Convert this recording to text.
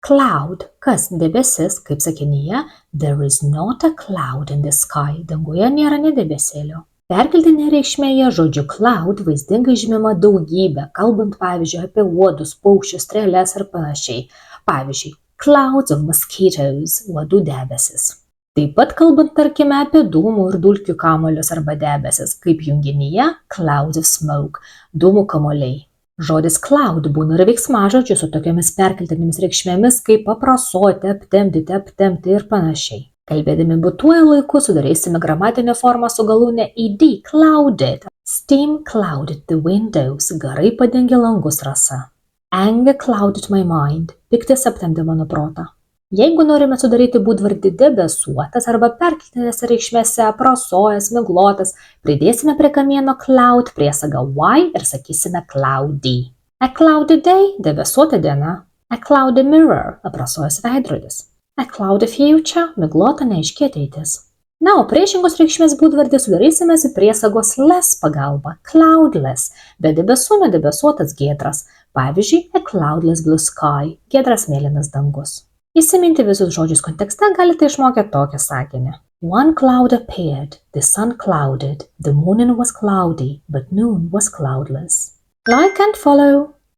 Cloud, kas debesis, kaip sakinyje, there is not a cloud in the sky, danguje nėra nė debesėlio. Perkeltinė reikšmėje žodžiu cloud vaizdingai žymima daugybė, kalbant pavyzdžiui apie uodus, paukščius, strėles ir panašiai. Pavyzdžiui, clouds of mosquitoes, uodų debesis. Taip pat kalbant tarkime apie dūmų ir dulkių kamuolius arba debesis, kaip junginyje clouds of smoke, dūmų kamuoliai. Žodis cloud būna ir veiksmažodžių su tokiamis perkeltinėmis reikšmėmis kaip paprasoti, aptemdyti ir panašiai. Kalbėdami būtuoju laiku sudarysime gramatinę formą su galūne ed, clouded. Steam clouded the windows, garai padengė langus rasa. Anger clouded my mind, piktis aptemdė mano protą. Jeigu norime sudaryti būdvardį debesuotas arba perkeltinėse reikšmėse prasojęs, miglotas, pridėsime prie kamieno cloud priesagą y ir sakysime cloudy. A cloudy day, debesuota diena. A cloudy mirror, aprasojęs veidrodis. A cloudy future, miglota neaiški ateitis. Na, o priešingos reikšmės būdvardį sudarysime su priesagos less pagalba, cloudless, be debesų nedebesuotas giedras. Pavyzdžiui, a cloudless blue sky, giedras mėlynas dangus. Įsiminti visus žodžius kontekste galite išmokę tokią sakinį. One cloud appeared, the sun clouded, the morning was cloudy, but noon was cloudless. Like and follow!